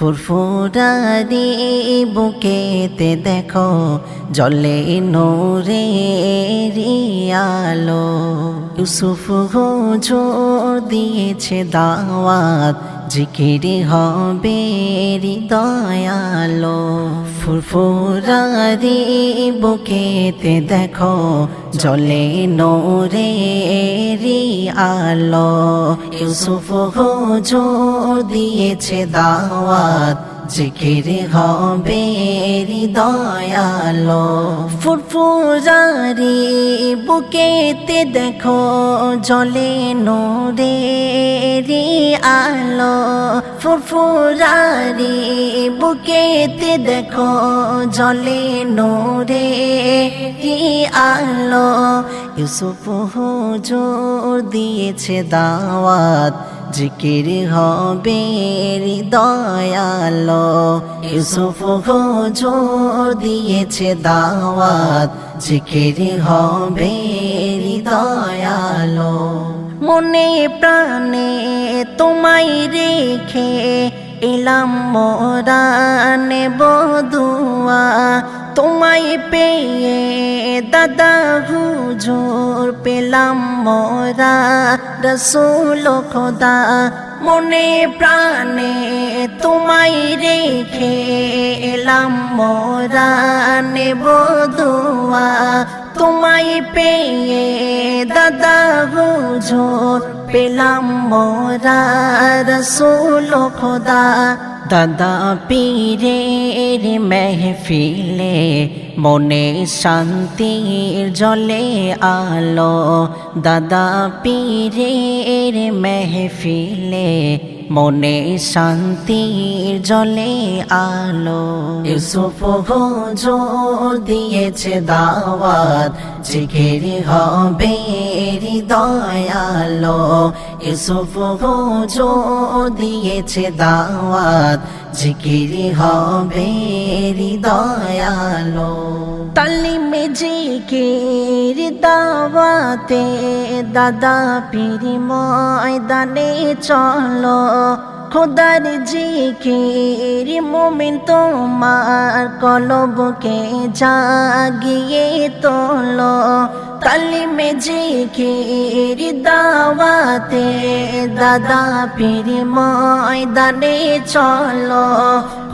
ফুরফুরারি বুকেতে দেখো জলে নূরেরি আলো। ইউসুফ হুজুর দিয়েছে দাওয়াত, জিকিরি হবে হৃদয়ালো। ফুরফুরারি বুকেতে দেখো জলে নূরেরি আলো। ইউসুফ হুজুর দিয়েছে দাওয়াত, জিকিরি হবে হৃদয়ালো। ফুরফুরারি বুকেতে দেখো জলে নূরেরি আলো। ফুরফুরারি বুকেতে দেখো জলে নূরেরি আলো। ইউসুফ হুজুর দিয়েছে দাওয়াত, জিকির হবে হৃদয়ালো। ইউসুফ হুজুর দিয়েছে দাওয়াত, জিকির হবে হৃদয়ালো। মনে প্রাণে তোমায় রেখে এলাম মোরা নেব দুয়া। তোমায় পেয়ে দাদা হুজুর পেলাম মোরা রসুল খোদা। মনে প্রাণে তোমায় রেখে এলাম মোরা নেব দুয়া। তোমায় পেয়ে দাদা হুজুর পেলাম মোরা রসুল খোদা। দাদা পীরের মেহফিলে মনে শান্তির জলে আলো। দাদা পীরের মেহফিলে মনে শান্তির জলে আলো। ইউসুফ হুজুর দিয়েছে দাওয়াত, জিকির হবে হৃদয়ালো। ইউসুফ হুজুর দিয়েছে দাওয়াত, জিকির হবে হৃদয়ালো। তালিমে জিকির দাওয়াতে দাদা পীর ময়দানে চলো। খোদার জিকির মুমিন তোমার কলবকে জাগিয়ে তোলো। তালিমে জিকির দাওয়াতে দাদা পীর ময়দানে চলো।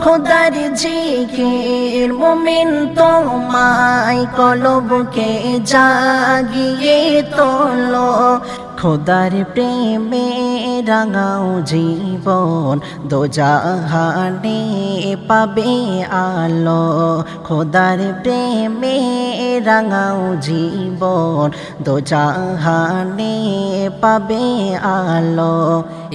খোদার জিকির মুমিন তোমায় কলবকে জাগিয়ে তোলো। খোদার প্রেমে রাঙাও জীবন, দোজাহানে পাবে আলো। খোদার প্রেমে রাঙাও জীবন, দোজাহানে পাবে আলো।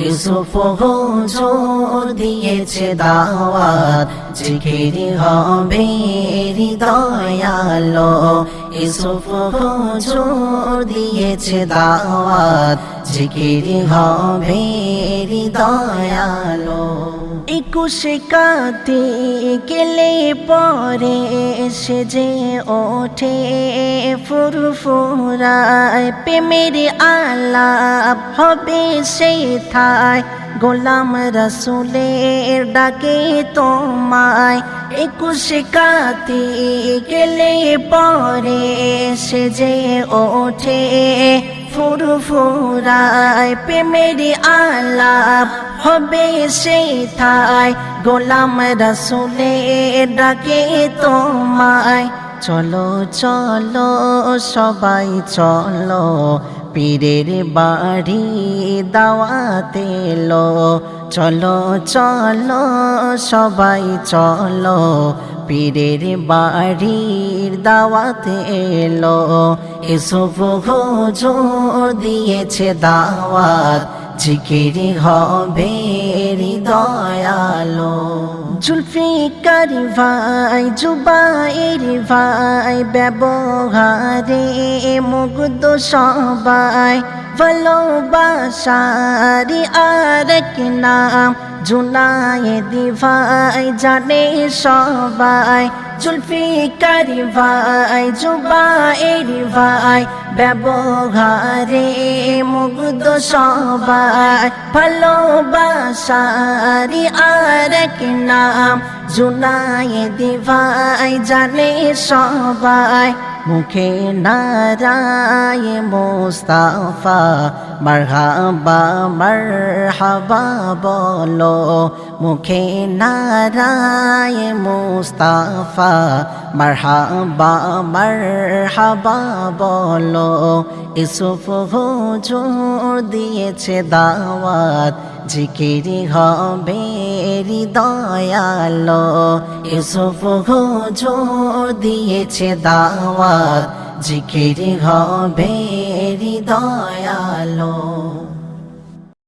ইউসুফ হুজুর দিয়েছে দাওয়াত, জিকির হবে হৃদয়ালো। ইউসুফ হুজুর দিয়েছে দাওয়াত, জিকির হবে হৃদয়ালো। 21 কাতি কেলে পরে সেজে ওঠে ফুরফুরায়। প্রেমের আলাপ হবে সেই ঠায়, গোলাম রসুলের ডাকে তোমায়। 21 কাতি গেলে পরে সেজে ওঠে ফুরফুরায়। প্রেমের আলাপ হবে সেই ঠায়, গোলাম রসুলের ডাকে তোমায়। চলো চলো সবাই চলো, পীরের বাড়ি দাওয়াতে এলো। চলো চলো সবাই চলো, পীরের বাড়ির দাওয়াতে এলো। ইউসুফ হুজুর দিয়েছে দাওয়াত, জিকির হবে হৃদয়ালো। জুলফিকার ভাই জুবাইর ভাই ব্যবহারে মুগ্ধ সবাই। ভালোবাসার আরেক নাম জুনায়েদি ভাই জানে সবাই, জুলফিকারি ভাই জুবাইর ভাই ব্যবহারে মুগ্ধ সবাই। ভালোবাসারি আরেক নাম জুনায়েদি ভাই জানে সবাই। মুখে নারায় মুস্তাফা মারহাবা মারহাবা বলো, মুখে নারায় মুস্তাফা মারহাবা মারহাবা বলো। ইউসুফ হুজুর দিয়েছে দাওয়াত, জিকিরি হবে হৃদয়ালো। ইউসুফ হুজুর দিয়েছে দাওয়াত, জিকিরি হবে হৃদয়ালো।